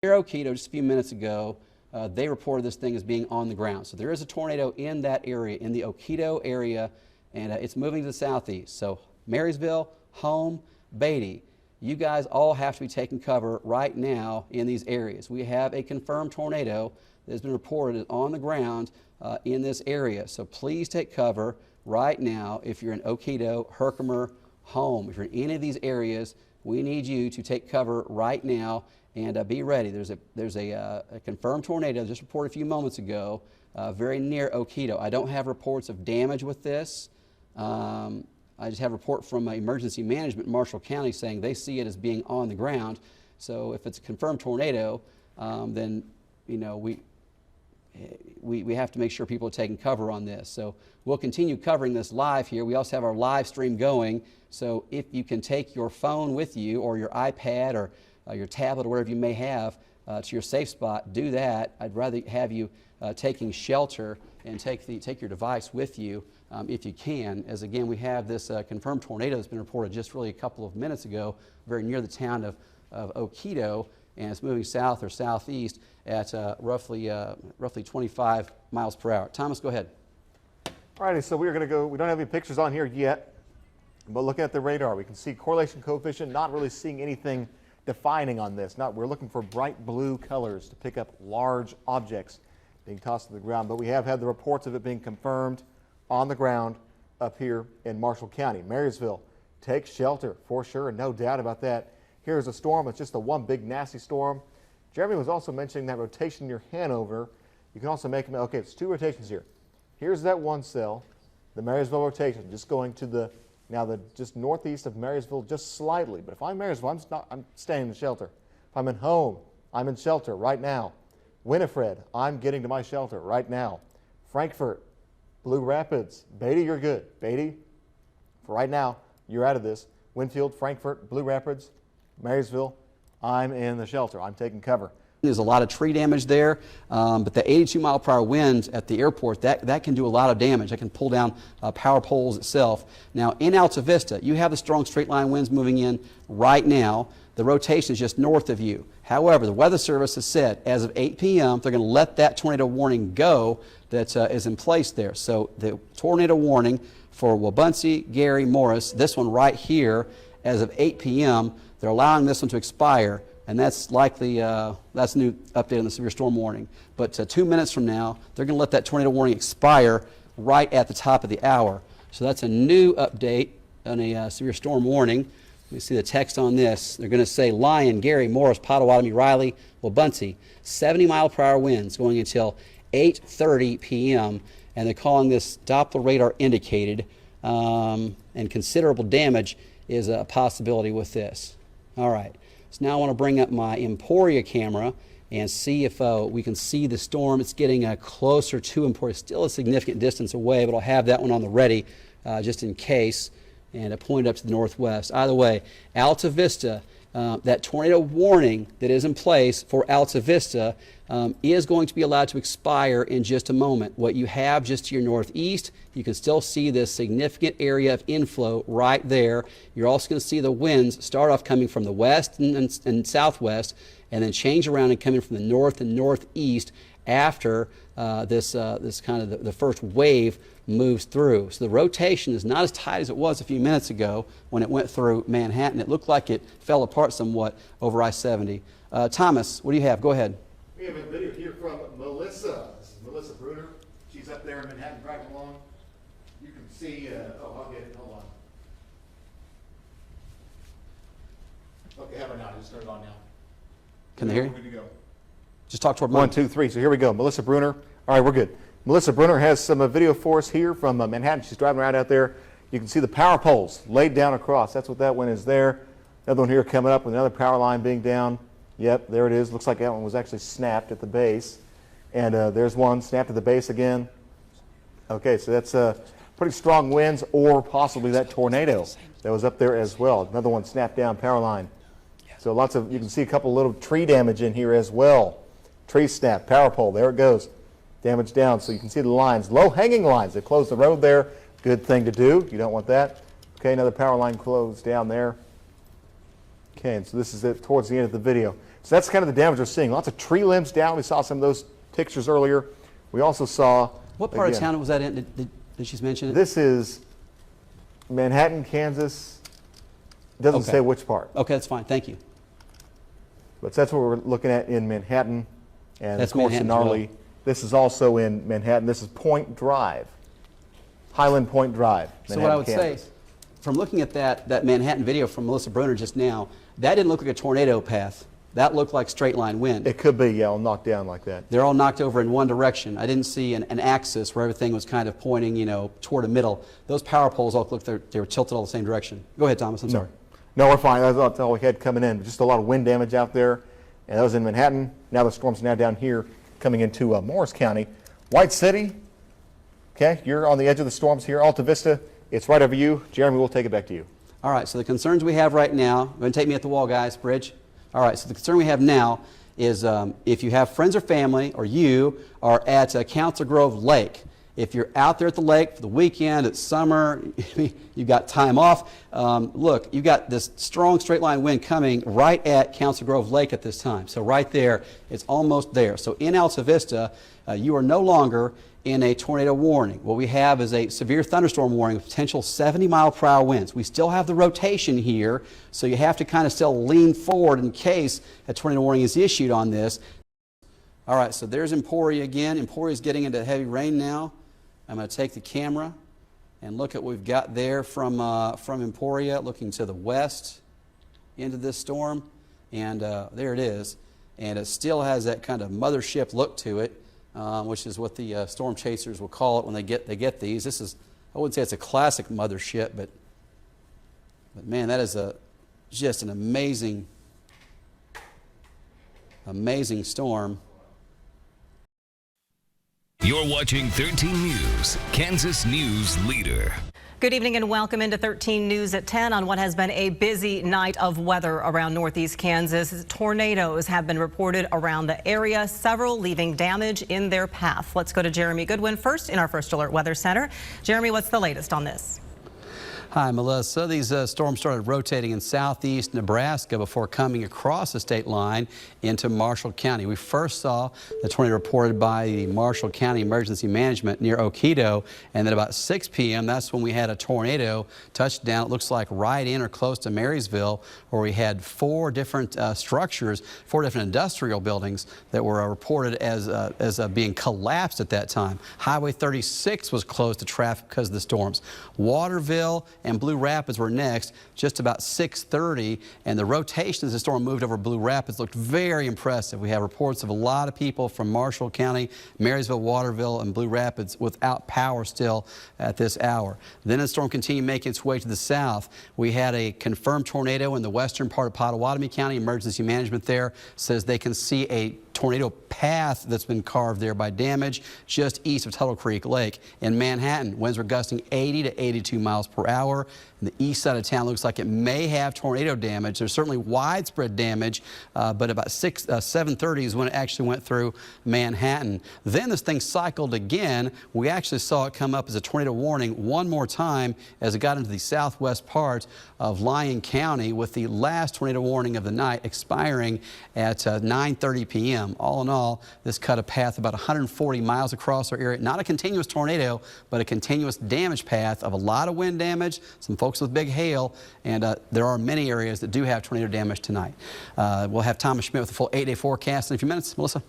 Near OKITO just a few minutes ago, they reported this thing as being on the ground. So there is a tornado in that area, in the OKITO area, and it's moving to the southeast. So Marysville, Home, Beatty, you guys all have to be taking cover right now in these areas. We have a confirmed tornado that has been reported on the ground in this area. So please take cover right now if you're in OKITO, Herkimer, Home. If you're in any of these areas, we need you to take cover right now and be ready. There's a confirmed tornado just reported a few moments ago very near OKITO. I don't have reports of damage with this. I just have a report from Emergency Management in Marshall County saying they see it as being on the ground. So if it's a confirmed tornado, then you know we have to make sure people are taking cover on this. So we'll continue covering this live here. We also have our live stream going. So if you can take your phone with you or your iPad or your tablet or whatever you may have to your safe spot, do that. I'd rather have you taking shelter and take your device with you if you can, as again we have this confirmed tornado that's been reported just really a couple of minutes ago very near the town of OKITO, and it's moving south or southeast at roughly 25 miles per hour. Thomas, go ahead. All righty, so we're going to go, we don't have any pictures on here yet, but looking at the radar, we can see correlation coefficient, not really seeing anything defining on this. We're looking for bright blue colors to pick up large objects being tossed to the ground, but we have had the reports of it being confirmed on the ground up here in Marshall County. Marysville, take shelter for sure, no doubt about that. Here's a storm. It's just a one big nasty storm. Jeremy was also mentioning that rotation near Hanover. You can also make them, okay, it's two rotations here. Here's that one cell, the Marysville rotation, just going to the, now the just northeast of Marysville just slightly. But if I'm Marysville, I'm staying in shelter. If I'm in Home, I'm in shelter right now. Winifred, I'm getting to my shelter right now. Frankfort, Blue Rapids, Beatty, you're good. Beatty, for right now, you're out of this. Winfield, Frankfort, Blue Rapids, Marysville, I'm in the shelter. I'm taking cover. There's a lot of tree damage there, but the 82-mile-per-hour winds at the airport, that can do a lot of damage. That can pull down power poles itself. Now, in Alta Vista, you have the strong straight-line winds moving in right now. The rotation is just north of you. However, the Weather Service has said as of 8 p.m., they're going to let that tornado warning go that is in place there. So the tornado warning for Wabaunsee, Gary, Morris, this one right here, as of 8 p.m., they're allowing this one to expire, and that's likely, that's a new update on the severe storm warning. But 2 minutes from now, they're going to let that tornado warning expire right at the top of the hour. So that's a new update on a severe storm warning. Let me see the text on this. They're going to say Lyon, Gary, Morris, Pottawatomie, Riley, Wabaunsee, 70-mile-per-hour winds going until 8:30 p.m. and they're calling this Doppler radar indicated, and considerable damage is a possibility with this. All right, so now I want to bring up my Emporia camera and see if we can see the storm. It's getting closer to Emporia, still a significant distance away, but I'll have that one on the ready just in case, and point up to the northwest. Either way, Alta Vista, that tornado warning that is in place for Alta Vista is going to be allowed to expire in just a moment. What you have just to your northeast, you can still see this significant area of inflow right there. You're also going to see the winds start off coming from the west and southwest, and then change around and coming from the north and northeast after this kind of the first wave moves through. So the rotation is not as tight as it was a few minutes ago when it went through Manhattan. It looked like it fell apart somewhat over I-70. Thomas, what do you have? Go ahead. We have a video here from Melissa. This is Melissa Bruner. She's up there in Manhattan driving along. You can see, oh, I'll get it. Hold on. Okay, have it now. Just turn it on now. Can they hear you? We're good to go. Just talk toward 1, 2, 3. So here we go. Melissa Bruner. All right, we're good. Melissa Bruner has some video for us here from Manhattan. She's driving around out there. You can see the power poles laid down across. That's what that one is there. Another one here coming up with another power line being down. Yep, there it is. Looks like that one was actually snapped at the base. And there's one snapped at the base again. Okay, so that's pretty strong winds, or possibly that tornado that was up there as well. Another one snapped down, power line. So lots of, you can see a couple little tree damage in here as well. Tree snap, power pole, there it goes. Damage down, so you can see the lines. Low-hanging lines. They closed the road there. Good thing to do. You don't want that. Okay, another power line closed down there. Okay, and so this is it towards the end of the video. So that's kind of the damage we're seeing. Lots of tree limbs down. We saw some of those pictures earlier. We also saw... What part of town was that in? Did she mention it? This is Manhattan, Kansas. It doesn't say which part. Okay, that's fine. Thank you. But that's what we're looking at in Manhattan. And That's of course, Manhattan in as Gnarly. well. This is also in Manhattan. This is Point Drive. Highland Point Drive, Manhattan, So what I would Kansas. say, from looking at that Manhattan video from Melissa Bruner just now, that didn't look like a tornado path. That looked like straight line wind. It could be, yeah, all knocked down like that. They're all knocked over in one direction. I didn't see an axis where everything was kind of pointing, you know, toward the middle. Those power poles all looked they were tilted all the same direction. Go ahead, Thomas. I'm sorry. No, we're fine. That's all we had coming in. Just a lot of wind damage out there. And that was in Manhattan. Now the storm's now down here coming into Morris County. White City, okay, you're on the edge of the storms here. Alta Vista, it's right over you. Jeremy, we'll take it back to you. All right, so the concerns we have right now, go ahead and take me at the wall, guys, Bridge. All right, so the concern we have now is if you have friends or family or you are at Council Grove Lake, if you're out there at the lake for the weekend, it's summer, you've got time off, look, you've got this strong straight line wind coming right at Council Grove Lake at this time. So right there, it's almost there. So in Alta Vista, you are no longer in a tornado warning. What we have is a severe thunderstorm warning with potential 70-mile-per-hour winds. We still have the rotation here, so you have to kind of still lean forward in case a tornado warning is issued on this. All right, so there's Emporia again. Emporia is getting into heavy rain now. I'm going to take the camera and look at what we've got there from Emporia, looking to the west into this storm, and there it is. And it still has that kind of mothership look to it. Which is what the storm chasers will call it when they get these. This is, I wouldn't say it's a classic mothership, but man, that is just an amazing storm. You're watching 13 News, Kansas News Leader. Good evening and welcome into 13 News at 10 on what has been a busy night of weather around northeast Kansas. Tornadoes have been reported around the area, several leaving damage in their path. Let's go to Jeremy Goodwin first in our First Alert Weather Center. Jeremy, what's the latest on this? Hi, Melissa. These storms started rotating in southeast Nebraska before coming across the state line into Marshall County. We first saw the tornado reported by the Marshall County Emergency Management near OKITO, and then about 6 p.m. that's when we had a tornado touch down, it looks like right in or close to Marysville, where we had 4 different structures, 4 different industrial buildings that were reported as being collapsed at that time. Highway 36 was closed to traffic because of the storms. Waterville and Blue Rapids were next, just about 6:30, and the rotation as the storm moved over Blue Rapids looked very impressive. We have reports of a lot of people from Marshall County, Marysville, Waterville, and Blue Rapids without power still at this hour. Then the storm continued making its way to the south. We had a confirmed tornado in the western part of Pottawatomie County. Emergency Management there says they can see a tornado path that's been carved there by damage just east of Tuttle Creek Lake. In Manhattan, winds were gusting 80 to 82 miles per hour. And the east side of town looks like it may have tornado damage. There's certainly widespread damage, but about 7:30 is when it actually went through Manhattan. Then this thing cycled again. We actually saw it come up as a tornado warning one more time as it got into the southwest part of Lyon County, with the last tornado warning of the night expiring at 9:30 p.m. All in all, this cut a path about 140 miles across our area. Not a continuous tornado, but a continuous damage path of a lot of wind damage, some folks with big hail, and there are many areas that do have tornado damage tonight. We'll have Thomas Schmidt with a full 8-day forecast in a few minutes. Melissa?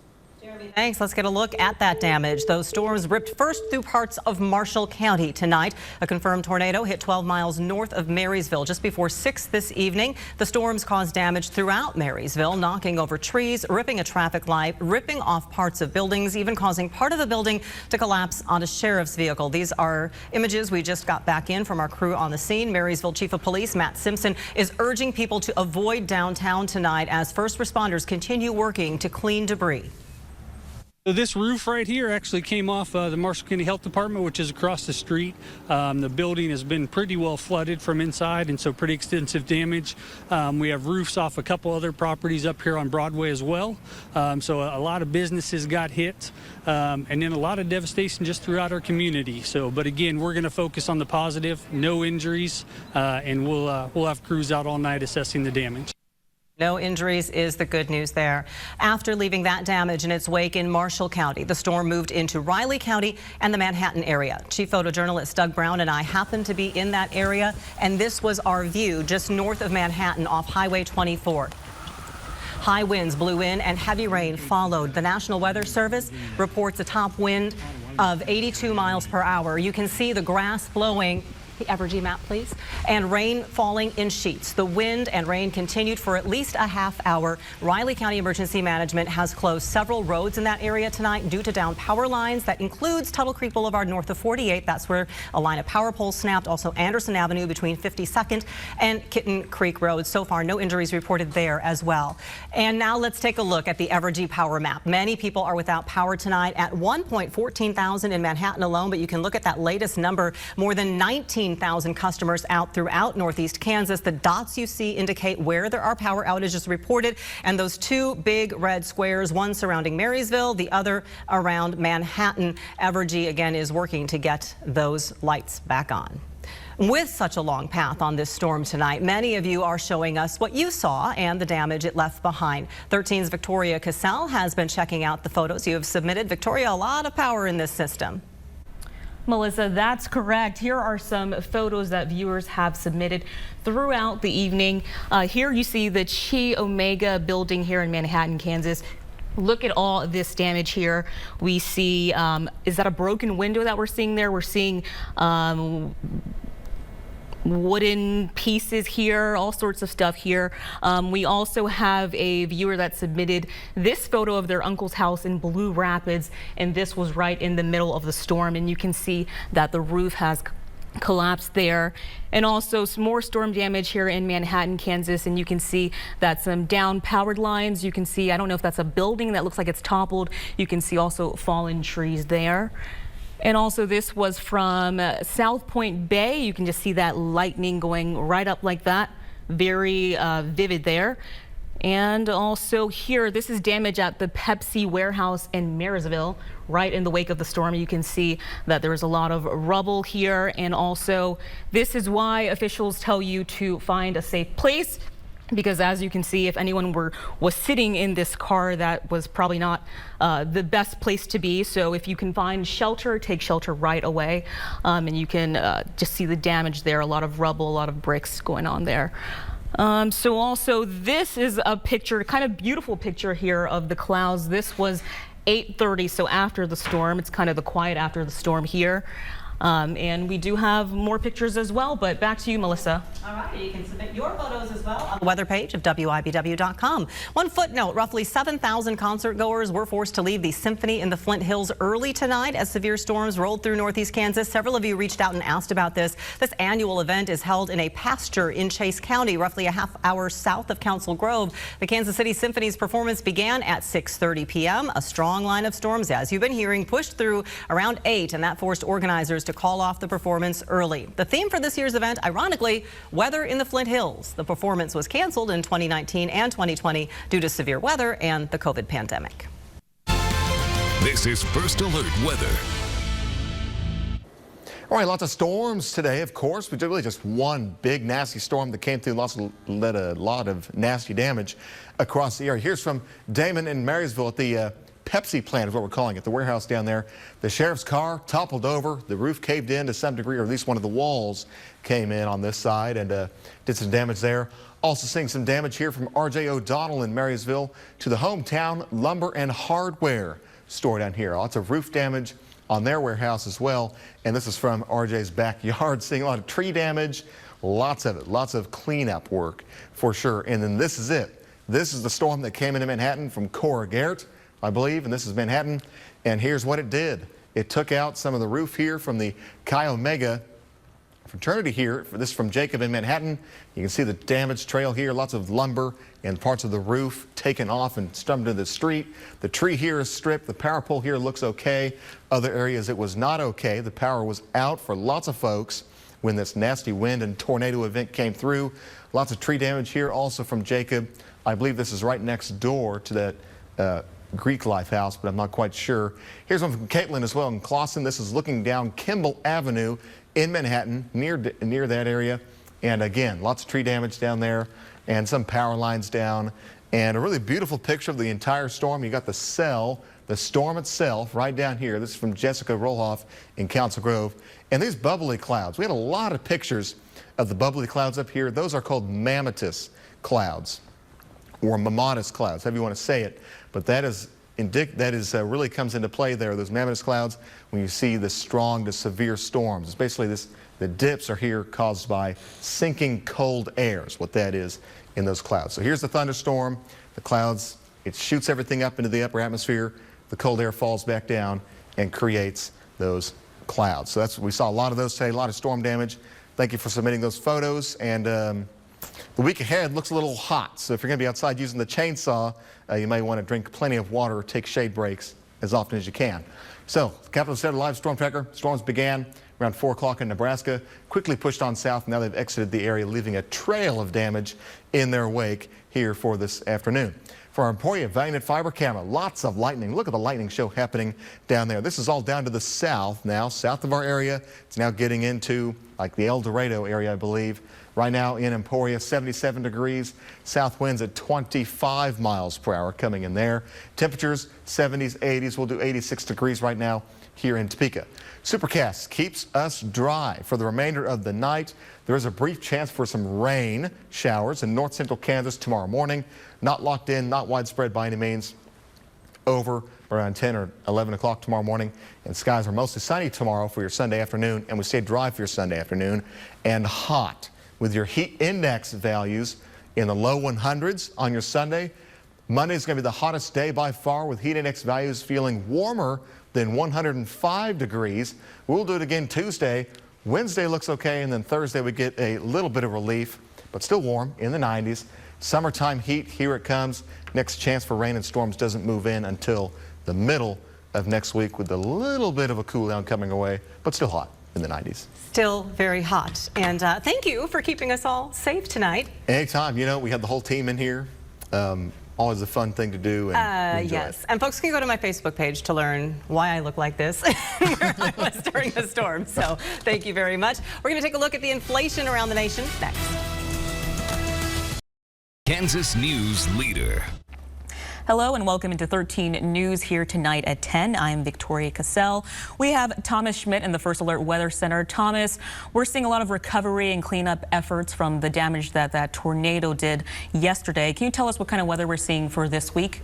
Thanks. Let's get a look at that damage. Those storms ripped first through parts of Marshall County tonight. A confirmed tornado hit 12 miles north of Marysville just before 6 this evening. The storms caused damage throughout Marysville, knocking over trees, ripping a traffic light, ripping off parts of buildings, even causing part of the building to collapse on a sheriff's vehicle. These are images we just got back in from our crew on the scene. Marysville Chief of Police Matt Simpson is urging people to avoid downtown tonight as first responders continue working to clean debris. So this roof right here actually came off the Marshall County Health Department, which is across the street. The building has been pretty well flooded from inside, and so pretty extensive damage. We have roofs off a couple other properties up here on Broadway as well. So a lot of businesses got hit, and then a lot of devastation just throughout our community. So, but again, we're going to focus on the positive, no injuries, and we'll have crews out all night assessing the damage. No injuries is the good news there. After leaving that damage in its wake in Marshall County, the storm moved into Riley County and the Manhattan area. Chief photojournalist Doug Brown and I happened to be in that area, and this was our view just north of Manhattan off Highway 24. High winds blew in and heavy rain followed. The National Weather Service reports a top wind of 82 miles per hour. You can see the grass blowing. The Evergy map, please. And rain falling in sheets. The wind and rain continued for at least a half hour. Riley County Emergency Management has closed several roads in that area tonight due to down power lines. That includes Tuttle Creek Boulevard north of 48. That's where a line of power poles snapped. Also Anderson Avenue between 52nd and Kitten Creek Road. So far, no injuries reported there as well. And now let's take a look at the Evergy power map. Many people are without power tonight. At 14,000 in Manhattan alone, but you can look at that latest number, more than 19,000 customers out throughout northeast Kansas. The dots you see indicate where there are power outages reported, and those two big red squares, one surrounding Marysville, the other around Manhattan. Evergy again is working to get those lights back on. With such a long path on this storm tonight, many of you are showing us what you saw and the damage it left behind. 13's Victoria Cassell has been checking out the photos you have submitted. Victoria, a lot of power in this system. Melissa, that's correct. Here are some photos that viewers have submitted throughout the evening. Here you see the Chi Omega building here in Manhattan, Kansas. Look at all this damage here. We see, is that a broken window that we're seeing there? We're seeing wooden pieces here, all sorts of stuff here. We also have a viewer that submitted this photo of their uncle's house in Blue Rapids, and this was right in the middle of the storm, and you can see that the roof has collapsed there. And also some more storm damage here in Manhattan, Kansas, and you can see that some down powered lines. You can see, I don't know if that's a building that looks like it's toppled. You can see also fallen trees there. And also this was from South Point Bay. You can just see that lightning going right up like that. Very vivid there. And also here, this is damage at the Pepsi warehouse in Marysville, right in the wake of the storm. You can see that there's a lot of rubble here. And also this is why officials tell you to find a safe place, because as you can see, if anyone was sitting in this car, that was probably not the best place to be. So if you can find shelter, take shelter right away. And you can just see the damage there, a lot of rubble, a lot of bricks going on there. So also this is a picture, kind of beautiful picture here of the clouds. This was 8:30, so after the storm. It's kind of the quiet after the storm here. And we do have more pictures as well, but back to you, Melissa. All right, you can submit your photos as well on the weather page of WIBW.com. One footnote, roughly 7,000 concert goers were forced to leave the Symphony in the Flint Hills early tonight as severe storms rolled through northeast Kansas. Several of you reached out and asked about this. This annual event is held in a pasture in Chase County, roughly a half hour south of Council Grove. The Kansas City Symphony's performance began at 6:30 p.m. A strong line of storms, as you've been hearing, pushed through around 8, and that forced organizers to call off the performance early. The theme for this year's event, ironically, weather in the Flint Hills. The performance was canceled in 2019 and 2020 due to severe weather and the COVID pandemic. This is First Alert Weather. All right, lots of storms today, of course. We did really just one big nasty storm that came through, led a lot of nasty damage across the area. Here's from Damon in Marysville at the Pepsi plant is what we're calling it, the warehouse down there. The sheriff's car toppled over, the roof caved in to some degree, or at least one of the walls came in on this side and did some damage there. Also seeing some damage here from R.J. O'Donnell in Marysville to the hometown lumber and hardware store down here. Lots of roof damage on their warehouse as well. And this is from R.J.'s backyard, seeing a lot of tree damage, lots of it, lots of cleanup work for sure. And then this is it. This is the storm that came into Manhattan from Cora Garrett, I believe, and this is Manhattan, and here's what it did. It took out some of the roof here from the Chi Omega fraternity here. This is from Jacob in Manhattan. You can see the damage trail here, lots of lumber and parts of the roof taken off and stumped into the street. The tree here is stripped. The power pole here looks okay. Other areas it was not okay. The power was out for lots of folks when this nasty wind and tornado event came through. Lots of tree damage here also from Jacob. I believe this is right next door to that Greek Life house, but I'm not quite sure. Here's one from Caitlin as well in Clawson. This is looking down Kimball Avenue in Manhattan, near that area. And again, lots of tree damage down there and some power lines down. And a really beautiful picture of the entire storm. You got the storm itself right down here. This is from Jessica Roloff in Council Grove. And these bubbly clouds, we had a lot of pictures of the bubbly clouds up here. Those are called mammatus clouds or mammatus clouds, however you want to say it. But that is really comes into play there, those mammatus clouds, when you see the strong to severe storms. It's basically the dips are here caused by sinking cold air is what that is in those clouds. So here's the thunderstorm, the clouds, it shoots everything up into the upper atmosphere, the cold air falls back down and creates those clouds. So we saw a lot of those today, a lot of storm damage. Thank you for submitting those photos. And the week ahead looks a little hot, so if you're going to be outside using the chainsaw, you may want to drink plenty of water or take shade breaks as often as you can. So, Capital Center Live Storm Tracker. Storms began around 4 o'clock in Nebraska, quickly pushed on south. Now they've exited the area, leaving a trail of damage in their wake here for this afternoon. For our Emporia Valiant Fiber camera, lots of lightning. Look at the lightning show happening down there. This is all down to the south now, south of our area. It's now getting into like the El Dorado area, I believe. Right now in Emporia, 77 degrees, south winds at 25 miles per hour coming in there. Temperatures 70s, 80s. We'll do 86 degrees right now here in Topeka. Supercast keeps us dry for the remainder of the night. There is a brief chance for some rain showers in north central Kansas tomorrow morning. Not locked in, not widespread by any means. Over around 10 or 11 o'clock tomorrow morning. And skies are mostly sunny tomorrow for your Sunday afternoon. And we stay dry for your Sunday afternoon and hot with your heat index values in the low 100s on your Sunday. Monday is going to be the hottest day by far with heat index values feeling warmer than 105 degrees. We'll do it again Tuesday. Wednesday looks okay, and then Thursday we get a little bit of relief, but still warm in the 90s. Summertime heat, here it comes. Next chance for rain and storms doesn't move in until the middle of next week with a little bit of a cool down coming away, but still hot in the 90s. Still very hot. And thank you for keeping us all safe tonight. Anytime. You know, we have the whole team in here. Always a fun thing to do. And yes. And folks can go to my Facebook page to learn why I look like this where I was during the storm. So thank you very much. We're going to take a look at the inflation around the nation next. Kansas News Leader. Hello and welcome into 13 News here tonight at 10. I'm Victoria Cassell. We have Thomas Schmidt in the First Alert Weather Center. Thomas, we're seeing a lot of recovery and cleanup efforts from the damage that tornado did yesterday. Can you tell us what kind of weather we're seeing for this week?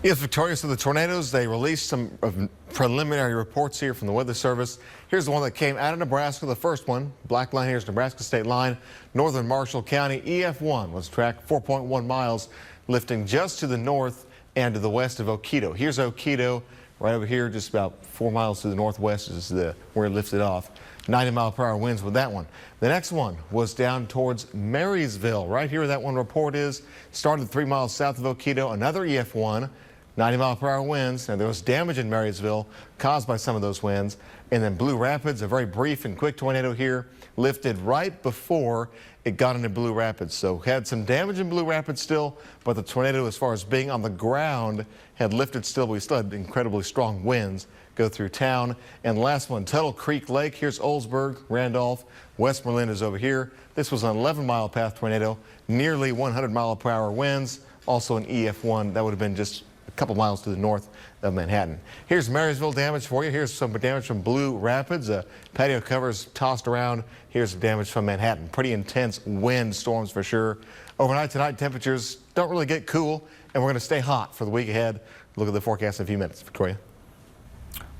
Yes, Victoria, so the tornadoes, they released some preliminary reports here from the Weather Service. Here's the one that came out of Nebraska, the first one. Black line here is Nebraska state line. Northern Marshall County, EF1 was tracked 4.1 miles, lifting just to the north and to the west of OKITO. Here's OKITO right over here, just about 4 miles to the northwest is where it lifted off. 90-mile-per-hour winds with that one. The next one was down towards Marysville. Right here where that one report is. Started 3 miles south of OKITO. Another EF1, 90-mile-per-hour winds. Now, there was damage in Marysville caused by some of those winds. And then Blue Rapids, a very brief and quick tornado here, lifted right before it got into Blue Rapids. So had some damage in Blue Rapids still, but the tornado, as far as being on the ground, had lifted still. We still had incredibly strong winds go through town. And last one, Tuttle Creek Lake. Here's Oldsburg, Randolph. Westmoreland is over here. This was an 11-mile path tornado, nearly 100-mile-per-hour winds. Also an EF1. That would have been just a couple miles to the north of Manhattan. Here's Marysville damage for you. Here's some damage from Blue Rapids. Patio covers tossed around. Here's some damage from Manhattan. Pretty intense wind storms for sure. Overnight tonight, temperatures don't really get cool, and we're going to stay hot for the week ahead. Look at the forecast in a few minutes. Victoria.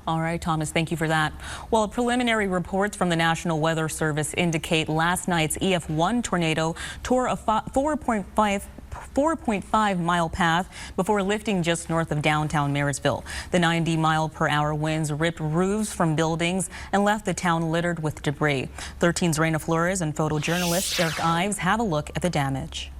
All right, Thomas, thank you for that. Well, preliminary reports from the National Weather Service indicate last night's EF1 tornado tore a 4.5-mile path before lifting just north of downtown Marysville. The 90-mile-per-hour winds ripped roofs from buildings and left the town littered with debris. 13's Reina Flores and photojournalist Eric Ives have a look at the damage.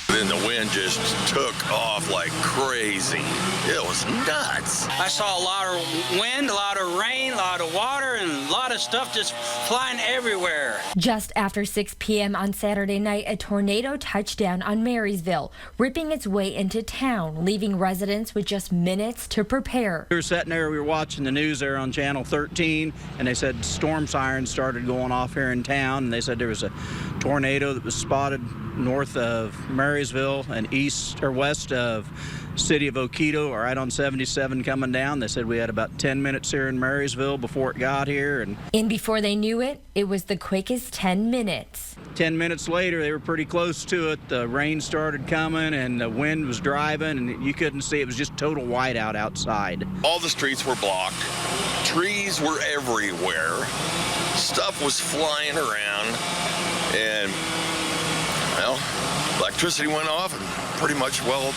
Then the wind just took off like crazy. It was nuts. I saw a lot of wind, a lot of rain, a lot of water, and a lot of stuff just flying everywhere. Just after 6 p.m. on Saturday night, a tornado touched down on Marysville, ripping its way into town, leaving residents with just minutes to prepare. We were sitting there, we were watching the news there on Channel 13, and they said storm sirens started going off here in town, and they said there was a tornado that was spotted north of Marysville and east or west of city of OKITO, or right on 77 coming down. They said we had about 10 minutes here in Marysville before it got here. And before they knew it, it was the quickest 10 minutes. 10 minutes later, they were pretty close to it. The rain started coming and the wind was driving, and you couldn't see. It was just total whiteout outside. All the streets were blocked. Trees were everywhere. Stuff was flying around. And, well, electricity went off and pretty much, well,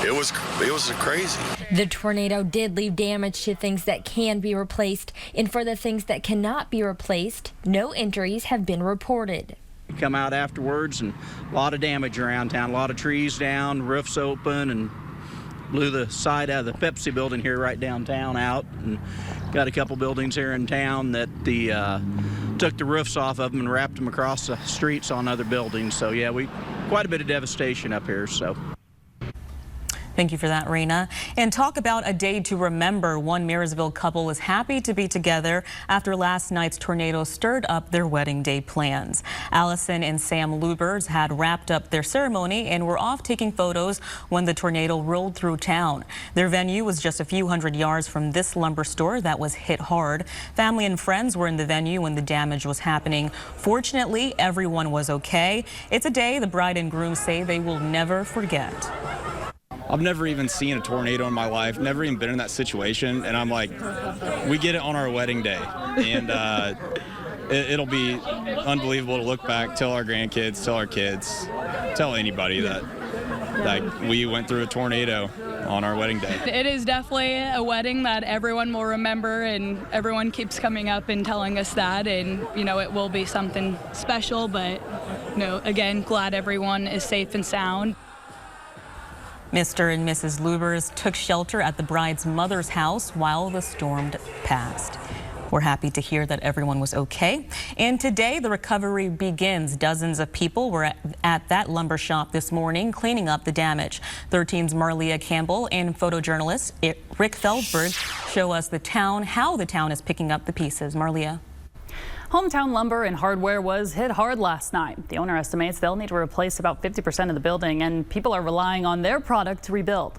it was crazy. The tornado did leave damage to things that can be replaced, and for the things that cannot be replaced, no injuries have been reported. We come out afterwards, and a lot of damage around town, a lot of trees down, roofs open, and blew the side out of the Pepsi building here right downtown out, and got a couple buildings here in town that took the roofs off of them and wrapped them across the streets on other buildings. So yeah, quite a bit of devastation up here. So. Thank you for that, Rena. And talk about a day to remember. One Marysville couple is happy to be together after last night's tornado stirred up their wedding day plans. Allison and Sam Lubers had wrapped up their ceremony and were off taking photos when the tornado rolled through town. Their venue was just a few hundred yards from this lumber store that was hit hard. Family and friends were in the venue when the damage was happening. Fortunately, everyone was okay. It's a day the bride and groom say they will never forget. I've never even seen a tornado in my life, never even been in that situation, and I'm like, we get it on our wedding day, and it'll be unbelievable to look back, tell our grandkids, tell our kids, tell anybody that we went through a tornado on our wedding day. It is definitely a wedding that everyone will remember, and everyone keeps coming up and telling us that, and it will be something special, but again, glad everyone is safe and sound. Mr. and Mrs. Lubers took shelter at the bride's mother's house while the storm passed. We're happy to hear that everyone was okay. And today the recovery begins. Dozens of people were at that lumber shop this morning cleaning up the damage. 13's Marlia Campbell and photojournalist Rick Feldberg show us how the town is picking up the pieces. Marlia. Hometown Lumber and Hardware was hit hard last night. The owner estimates they'll need to replace about 50% of the building, and people are relying on their product to rebuild.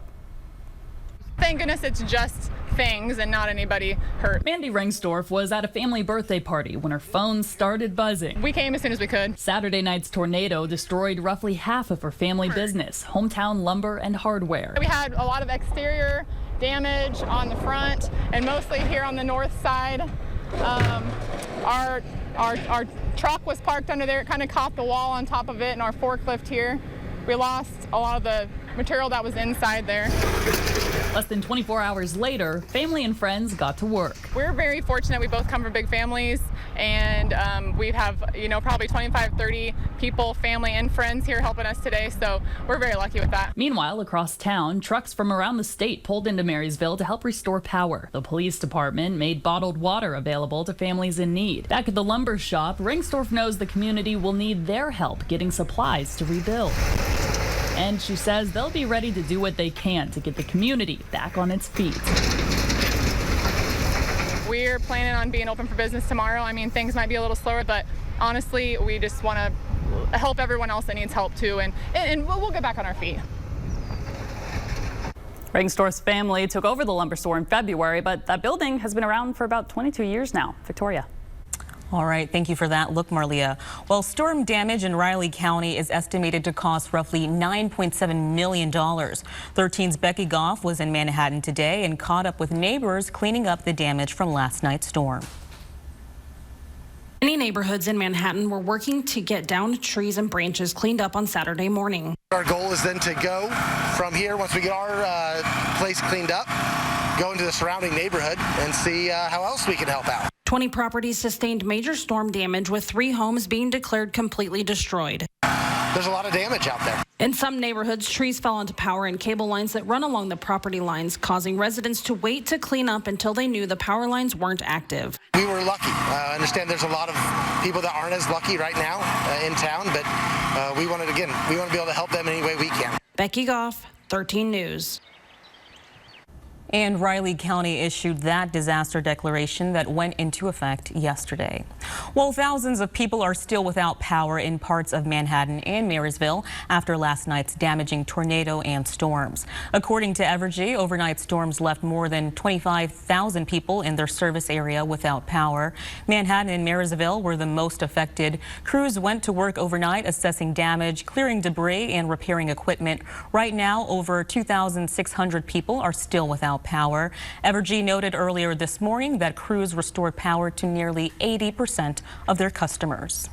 Thank goodness it's just things and not anybody hurt. Mandy Ringsdorf was at a family birthday party when her phone started buzzing. We came as soon as we could. Saturday night's tornado destroyed roughly half of her family business, Hometown Lumber and Hardware. We had a lot of exterior damage on the front and mostly here on the north side. Our truck was parked under there. It kind of caught the wall on top of it, and our forklift here. We lost a lot of the material that was inside there. Less than 24 hours later, family and friends got to work. We're very fortunate. We both come from big families, and we have, probably 25, 30 people, family and friends here helping us today, so we're very lucky with that. Meanwhile, across town, trucks from around the state pulled into Marysville to help restore power. The police department made bottled water available to families in need. Back at the lumber shop, Ringsdorf knows the community will need their help getting supplies to rebuild. And she says they'll be ready to do what they can to get the community back on its feet. We're planning on being open for business tomorrow. I mean, things might be a little slower, but honestly, we just want to help everyone else that needs help too, and we'll get back on our feet. Ringsdorf's family took over the lumber store in February, but that building has been around for about 22 years now. Victoria. All right, thank you for that look, Marlia. Well, storm damage in Riley County is estimated to cost roughly $9.7 million. 13's Becky Goff was in Manhattan today and caught up with neighbors cleaning up the damage from last night's storm. Many neighborhoods in Manhattan were working to get downed trees and branches cleaned up on Saturday morning. Our goal is then to go from here, once we get our place cleaned up, go into the surrounding neighborhood and see how else we can help out. 20 properties sustained major storm damage, with 3 homes being declared completely destroyed. There's a lot of damage out there. In some neighborhoods, trees fell onto power and cable lines that run along the property lines, causing residents to wait to clean up until they knew the power lines weren't active. We were lucky. I understand there's a lot of people that aren't as lucky right now in town, but we want to be able to help them any way we can. Becky Goff, 13 News. And Riley County issued that disaster declaration that went into effect yesterday. Well, thousands of people are still without power in parts of Manhattan and Marysville after last night's damaging tornado and storms. According to Evergy, overnight storms left more than 25,000 people in their service area without power. Manhattan and Marysville were the most affected. Crews went to work overnight assessing damage, clearing debris, and repairing equipment. Right now, over 2,600 people are still without power. Evergy noted earlier this morning that crews restored power to nearly 80% of their customers.